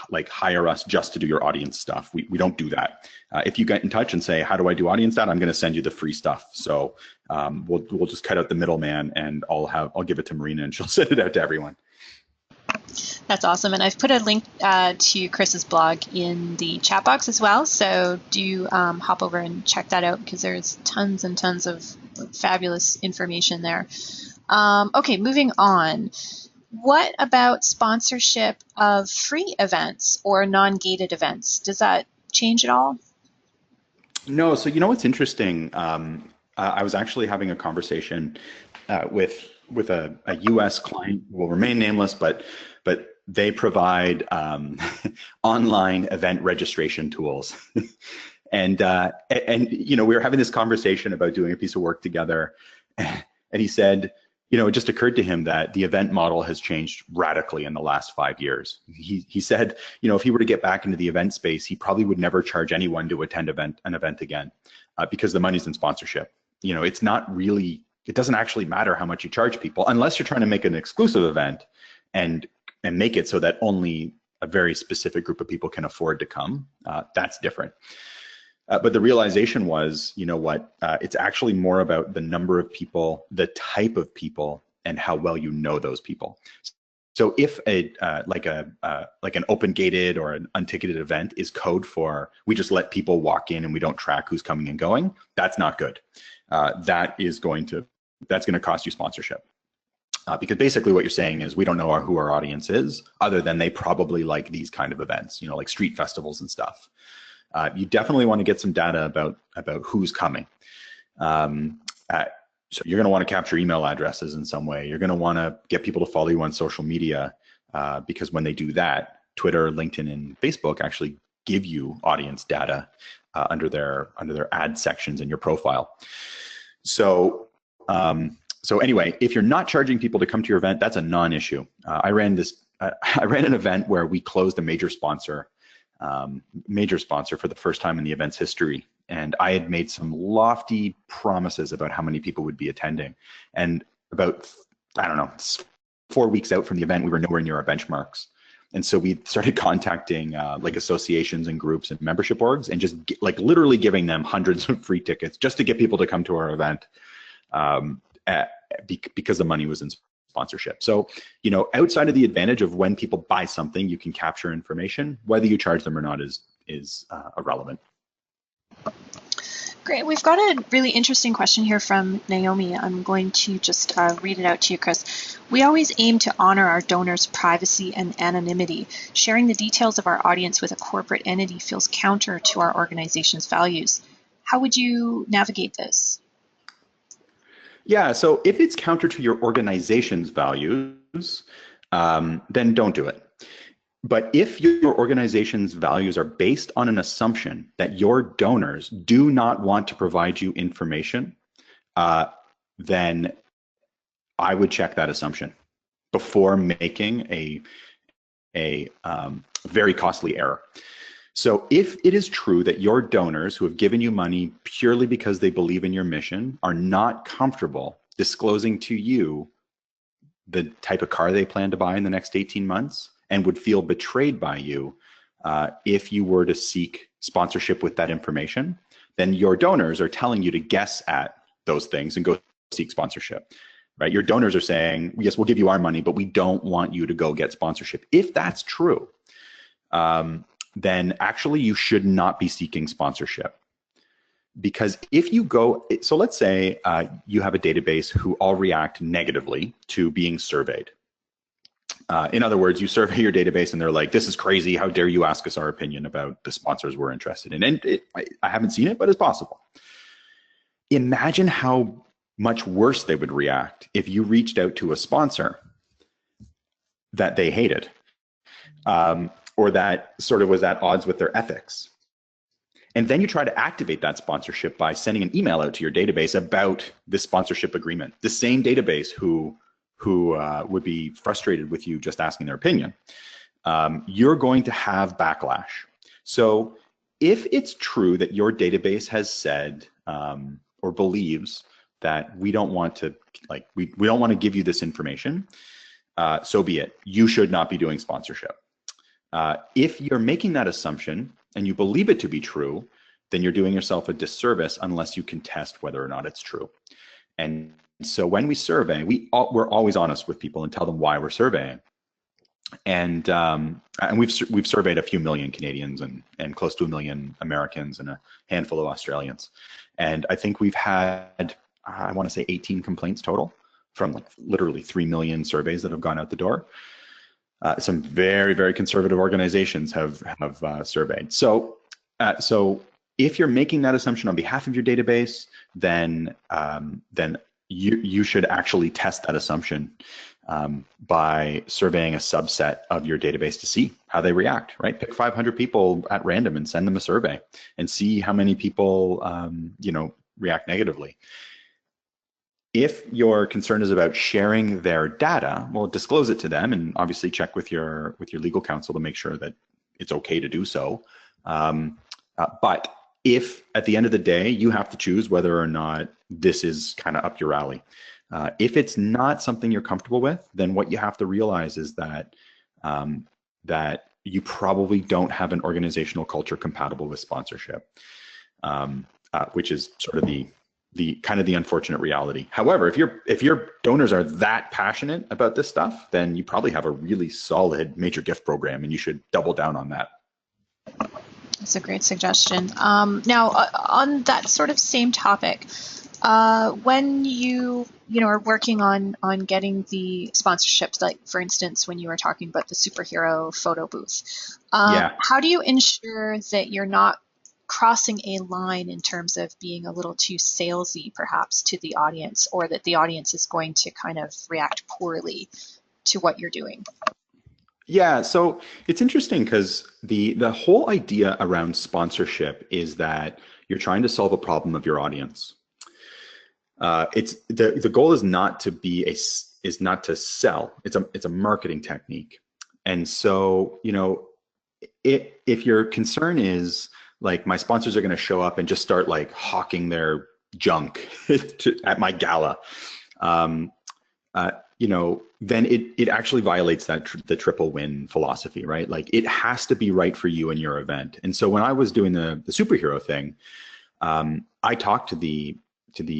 like hire us just to do your audience stuff. We don't do that. If you get in touch and say, how do I do audience data? I'm going to send you the free stuff. So we'll just cut out the middleman, and I'll give it to Marina, and she'll send it out to everyone. That's awesome. And I've put a link to Chris's blog in the chat box as well. So do hop over and check that out, because there's tons and tons of fabulous information there. Okay, moving on. What about sponsorship of free events or non-gated events? Does that change at all? No. So what's interesting? I was actually having a conversation with a U.S. client who will remain nameless, but they provide online event registration tools. and we were having this conversation about doing a piece of work together, and he said, it just occurred to him that the event model has changed radically in the last 5 years. He said, if he were to get back into the event space, he probably would never charge anyone to attend an event again, because the money's in sponsorship. It's not really, it doesn't actually matter how much you charge people, unless you're trying to make an exclusive event and make it so that only a very specific group of people can afford to come. That's different. But the realization was, it's actually more about the number of people, the type of people, and how well you know those people. So if like an open gated or an unticketed event is code for, we just let people walk in and we don't track who's coming and going, that's not good. That's going to cost you sponsorship. Because basically what you're saying is, we don't know who our audience is, other than they probably like these kind of events, like street festivals and stuff. You definitely want to get some data about who's coming. So you're going to want to capture email addresses in some way. You're going to want to get people to follow you on social media, because when they do that, Twitter, LinkedIn, and Facebook actually give you audience data under their ad sections in your profile. So anyway, if you're not charging people to come to your event, that's a non-issue. I ran an event where we closed a major sponsor for the first time in the event's history. And I had made some lofty promises about how many people would be attending. And about, 4 weeks out from the event, we were nowhere near our benchmarks. And so we started contacting like associations and groups and membership orgs, and just literally giving them hundreds of free tickets just to get people to come to our event, because the money was in sponsorship. So, outside of the advantage of when people buy something, you can capture information. Whether you charge them or not is irrelevant. Great. We've got a really interesting question here from Naomi. I'm going to just read it out to you, Chris. We always aim to honor our donors' privacy and anonymity. Sharing the details of our audience with a corporate entity feels counter to our organization's values. How would you navigate this? Yeah, so if it's counter to your organization's values, then don't do it. But if your organization's values are based on an assumption that your donors do not want to provide you information, then I would check that assumption before making a very costly error. So if it is true that your donors who have given you money purely because they believe in your mission are not comfortable disclosing to you the type of car they plan to buy in the next 18 months, and would feel betrayed by you if you were to seek sponsorship with that information, then your donors are telling you to guess at those things and go seek sponsorship, right? Your donors are saying, yes, we'll give you our money, but we don't want you to go get sponsorship. If that's true, then actually you should not be seeking sponsorship. Because if you go, so let's say you have a database who all react negatively to being surveyed. In other words, you survey your database and they're like, this is crazy. How dare you ask us our opinion about the sponsors we're interested in? And I haven't seen it, but it's possible. Imagine how much worse they would react if you reached out to a sponsor that they hated, or that sort of was at odds with their ethics. And then you try to activate that sponsorship by sending an email out to your database about this sponsorship agreement. The same database who would be frustrated with you just asking their opinion, you're going to have backlash. So if it's true that your database has said or believes that we don't want to, like, we don't want to give you this information, so be it. You should not be doing sponsorship. If you're making that assumption and you believe it to be true, then you're doing yourself a disservice unless you can test whether or not it's true. And so when we survey, we're always honest with people and tell them why we're surveying. And we've surveyed a few million Canadians and close to 1 million Americans and a handful of Australians. And I think we've had, I want to say 18 complaints total from like literally 3 million surveys that have gone out the door. Some very, very conservative organizations have surveyed. So if you're making that assumption on behalf of your database, then you should actually test that assumption by surveying a subset of your database to see how they react, right? Pick 500 people at random and send them a survey and see how many people react negatively. If your concern is about sharing their data, well, disclose it to them and obviously check with your legal counsel to make sure that it's okay to do so. But if at the end of the day, you have to choose whether or not this is kind of up your alley. If it's not something you're comfortable with, then what you have to realize is that that you probably don't have an organizational culture compatible with sponsorship, which is sort of the kind of the unfortunate reality. However, if your donors are that passionate about this stuff, then you probably have a really solid major gift program, and you should double down on that. That's a great suggestion. Now, on that sort of same topic, when you are working on getting the sponsorships, like for instance, when you were talking about the superhero photo booth, how do you ensure that you're not crossing a line in terms of being a little too salesy, perhaps, to the audience, or that the audience is going to kind of react poorly to what you're doing? Yeah, so it's interesting because the whole idea around sponsorship is that you're trying to solve a problem of your audience. It's the goal is not to sell. It's a marketing technique. And so, if your concern is like, my sponsors are going to show up and just start like hawking their junk at my gala, then it actually violates the triple win philosophy, right? Like, it has to be right for you and your event. And so when I was doing the superhero thing, I talked to the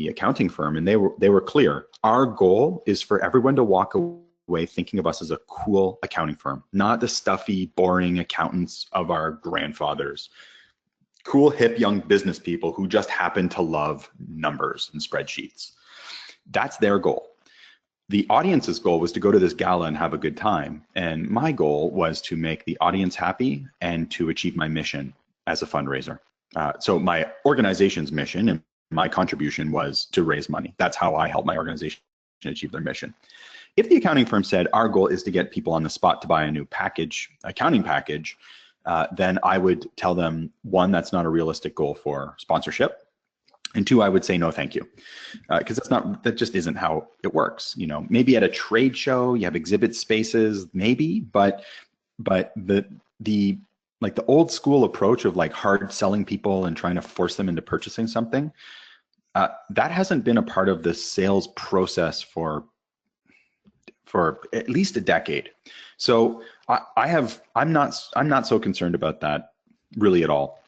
accounting firm, and they were clear. Our goal is for everyone to walk away thinking of us as a cool accounting firm, not the stuffy, boring accountants of our grandfathers. Cool, hip, young business people who just happen to love numbers and spreadsheets. That's their goal. The audience's goal was to go to this gala and have a good time. And my goal was to make the audience happy and to achieve my mission as a fundraiser. So my organization's mission and my contribution was to raise money. That's how I help my organization achieve their mission. If the accounting firm said, our goal is to get people on the spot to buy a new accounting package, then I would tell them, one, that's not a realistic goal for sponsorship. And two, I would say no, thank you, because that just isn't how it works. Maybe at a trade show you have exhibit spaces, maybe, but the old school approach of like hard selling people and trying to force them into purchasing something, that hasn't been a part of the sales process for at least a decade. So I'm not so concerned about that really at all.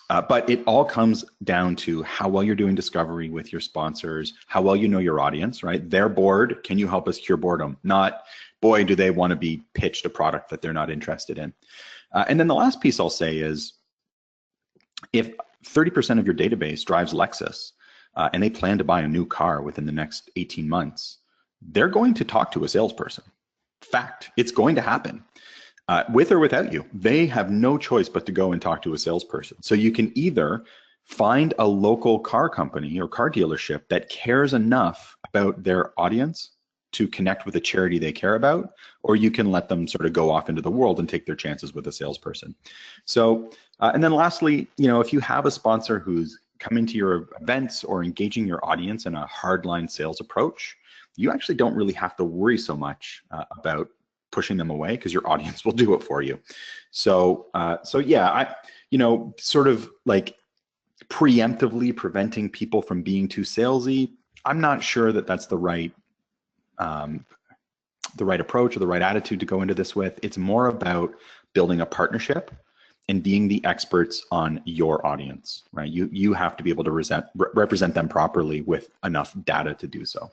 But it all comes down to how well you're doing discovery with your sponsors, how well you know your audience, right? They're bored. Can you help us cure boredom? Not, boy, do they want to be pitched a product that they're not interested in. And then the last piece I'll say is, if 30% of your database drives Lexus and they plan to buy a new car within the next 18 months, they're going to talk to a salesperson. Fact, it's going to happen. With or without you, they have no choice but to go and talk to a salesperson. So you can either find a local car company or car dealership that cares enough about their audience to connect with a charity they care about, or you can let them sort of go off into the world and take their chances with a salesperson. So, and then lastly, if you have a sponsor who's coming to your events or engaging your audience in a hardline sales approach, you actually don't really have to worry so much about pushing them away, because your audience will do it for you. So yeah, sort of like preemptively preventing people from being too salesy, I'm not sure that that's the right approach or the right attitude to go into this with. It's more about building a partnership and being the experts on your audience, right? You have to be able to represent them properly with enough data to do so.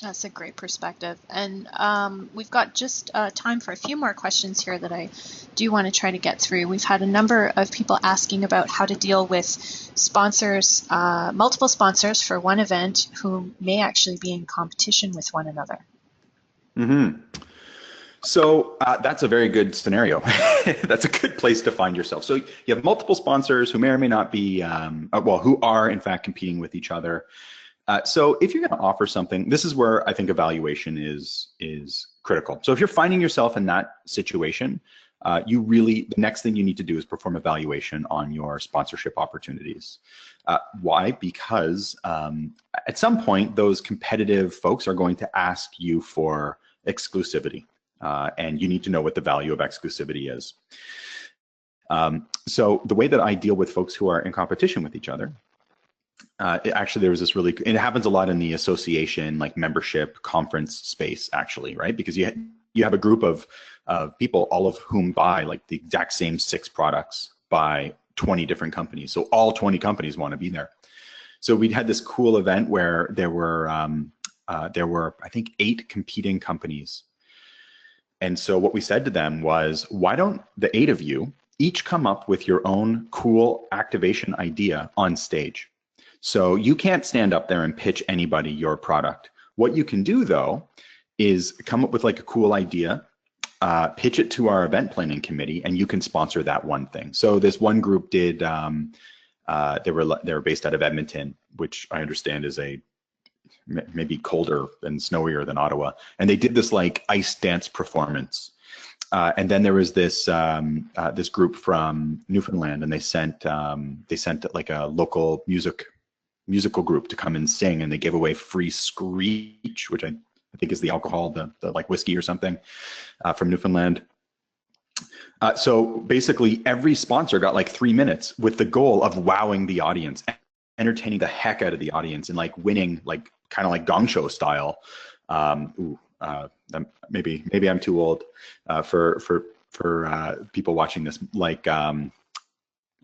That's a great perspective. And we've got just time for a few more questions here that I do want to try to get through. We've had a number of people asking about how to deal with sponsors, multiple sponsors for one event who may actually be in competition with one another. Mm-hmm. So that's a very good scenario. That's a good place to find yourself. So you have multiple sponsors who may or may not be, who are in fact competing with each other. So if you're going to offer something, this is where I think evaluation is critical. So if you're finding yourself in that situation, the next thing you need to do is perform evaluation on your sponsorship opportunities. Why? Because at some point, those competitive folks are going to ask you for exclusivity. And you need to know what the value of exclusivity is. So the way that I deal with folks who are in competition with each other, there was this it happens a lot in the association, like membership conference space, actually, right? Because you have a group of people, all of whom buy like the exact same 6 products by 20 different companies. So all 20 companies want to be there. So we had this cool event where there were I think 8 competing companies. And so what we said to them was, why don't the 8 of you each come up with your own cool activation idea on stage? So you can't stand up there and pitch anybody your product. What you can do, though, is come up with like a cool idea, pitch it to our event planning committee, and you can sponsor that one thing. So this one group did, they were based out of Edmonton, which I understand is maybe colder and snowier than Ottawa. And they did this like ice dance performance. And then there was this group from Newfoundland, and they sent like a local musical group to come and sing, and they gave away free Screech, which I think is the alcohol, the like whiskey or something, from Newfoundland. So basically every sponsor got like 3 minutes with the goal of wowing the audience, entertaining the heck out of the audience, and like winning, like kind of like gong show style. Maybe I'm too old for people watching this, like I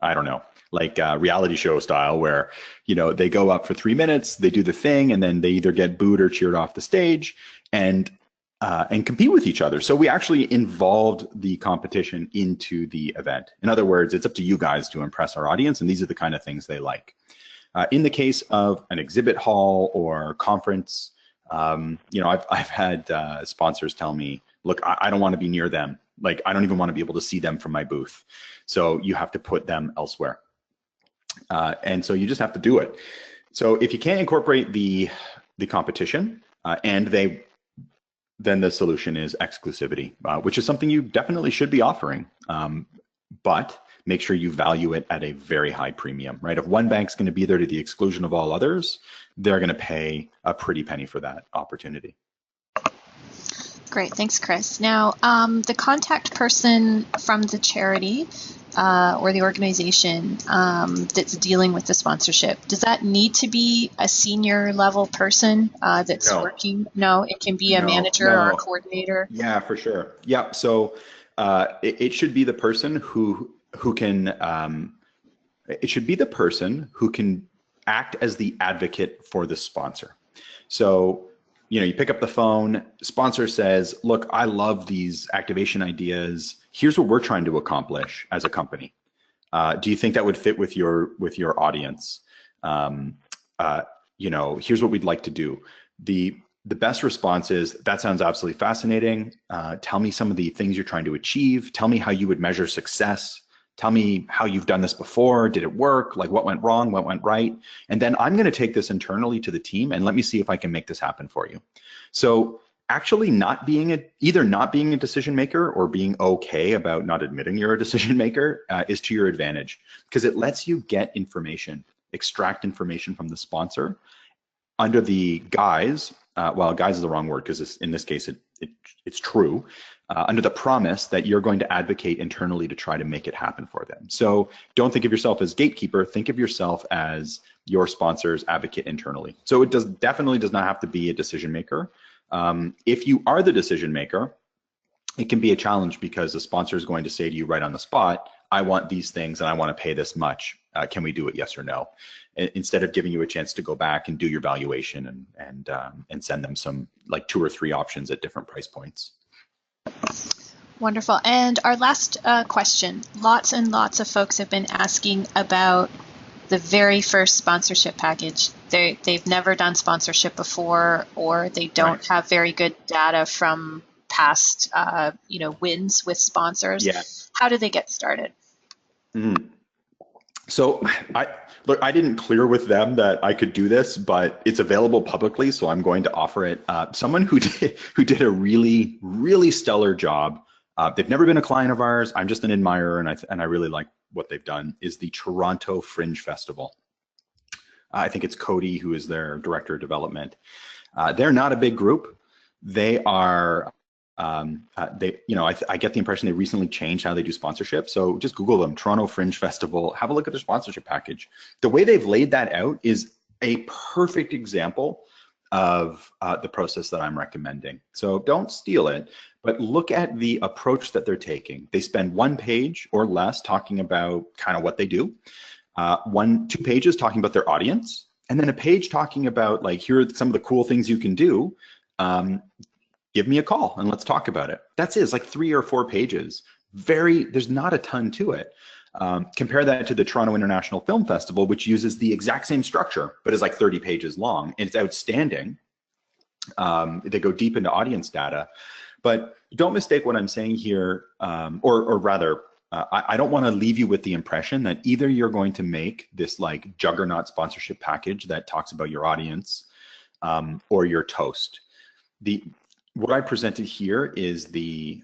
don't know, like reality show style, where they go up for 3 minutes, they do the thing, and then they either get booed or cheered off the stage, and compete with each other. So we actually involved the competition into the event. In other words, it's up to you guys to impress our audience, and these are the kind of things they like. In the case of an exhibit hall or conference, I've had sponsors tell me, look, I don't want to be near them. Like, I don't even want to be able to see them from my booth. So you have to put them elsewhere. And so you just have to do it. So if you can't incorporate the competition, then the solution is exclusivity, which is something you definitely should be offering. But make sure you value it at a very high premium, right? If one bank's going to be there to the exclusion of all others, they're going to pay a pretty penny for that opportunity. Great, thanks, Chris. Now, the contact person from the charity or the organization that's dealing with the sponsorship, does that need to be a senior level person that's working? No, it can be a manager or a coordinator. Yeah, for sure. Yeah, so it should be the person who can act as the advocate for the sponsor. So, you pick up the phone, sponsor says, look, I love these activation ideas. Here's what we're trying to accomplish as a company. Do you think that would fit with your audience? Here's what we'd like to do. The best response is, that sounds absolutely fascinating. Tell me some of the things you're trying to achieve. Tell me how you would measure success. Tell me how you've done this before. Did it work? Like, what went wrong? What went right? And then I'm going to take this internally to the team, and let me see if I can make this happen for you. So actually either not being a decision maker or being okay about not admitting you're a decision maker is to your advantage, because it lets you get information, extract information from the sponsor under the guise, guise is the wrong word, because in this case it's true, under the promise that you're going to advocate internally to try to make it happen for them. So don't think of yourself as gatekeeper, think of yourself as your sponsor's advocate internally. So it definitely does not have to be a decision maker. If you are the decision maker, it can be a challenge because the sponsor is going to say to you right on the spot, I want these things and I want to pay this much. Can we do it? Yes or no? Instead of giving you a chance to go back and do your valuation and send them some like 2 or 3 options at different price points. Wonderful. And our last question, lots and lots of folks have been asking about the very first sponsorship package. They've never done sponsorship before, or they don't have very good data from past wins with sponsors. Yeah. How do they get started? So I didn't clear with them that I could do this, but it's available publicly, so I'm going to offer it. Someone who did a really, really stellar job. They've never been a client of ours. I'm just an admirer, and I really like what they've done. Is the Toronto Fringe Festival. I think it's Cody who is their director of development. They're not a big group. They are. I get the impression they recently changed how they do sponsorship. So just Google them, Toronto Fringe Festival, have a look at their sponsorship package. The way they've laid that out is a perfect example of the process that I'm recommending. So don't steal it, but look at the approach that they're taking. They spend 1 page or less talking about kind of what they do, 2 pages talking about their audience, and then a page talking about like, here are some of the cool things you can do. Give me a call and let's talk about it. That's it. It's like 3 or 4 pages. There's not a ton to it. Compare that to the Toronto International Film Festival, which uses the exact same structure, but is like 30 pages long. And it's outstanding. They go deep into audience data. But don't mistake what I'm saying here, or rather, I don't want to leave you with the impression that either you're going to make this like juggernaut sponsorship package that talks about your audience, or you're toast. What I presented here is the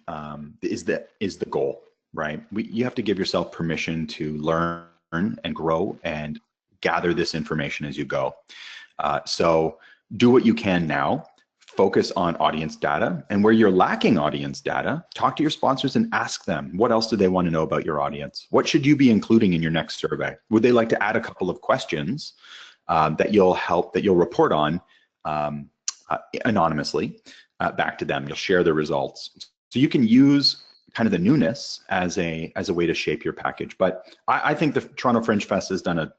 goal, right? You have to give yourself permission to learn and grow and gather this information as you go. So do what you can now. Focus on audience data, and where you're lacking audience data, talk to your sponsors and ask them, what else do they want to know about your audience? What should you be including in your next survey? Would they like to add a couple of questions that you'll report on anonymously? Back to them. You'll share the results. So you can use kind of the newness as a way to shape your package. But I think the Toronto Fringe Fest has done an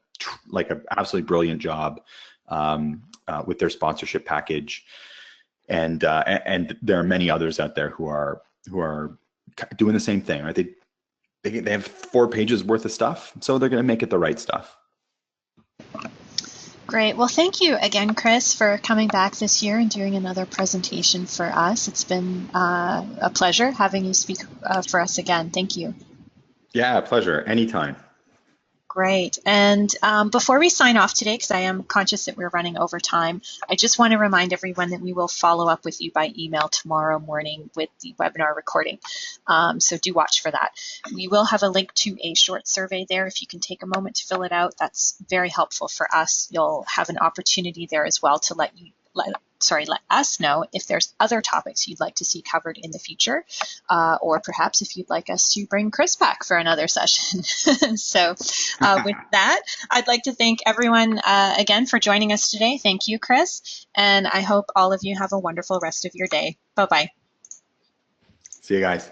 absolutely brilliant job with their sponsorship package, and there are many others out there who are doing the same thing. Right? They have 4 pages worth of stuff, so they're going to make it the right stuff. Great. Well, thank you again, Chris, for coming back this year and doing another presentation for us. It's been a pleasure having you speak for us again. Thank you. Yeah, pleasure. Anytime. Great. And before we sign off today, because I am conscious that we're running over time, I just want to remind everyone that we will follow up with you by email tomorrow morning with the webinar recording. So do watch for that. We will have a link to a short survey there. If you can take a moment to fill it out, that's very helpful for us. You'll have an opportunity there as well to let us know if there's other topics you'd like to see covered in the future, or perhaps if you'd like us to bring Chris back for another session. So with that, I'd like to thank everyone again for joining us today. Thank you, Chris. And I hope all of you have a wonderful rest of your day. Bye-bye. See you guys.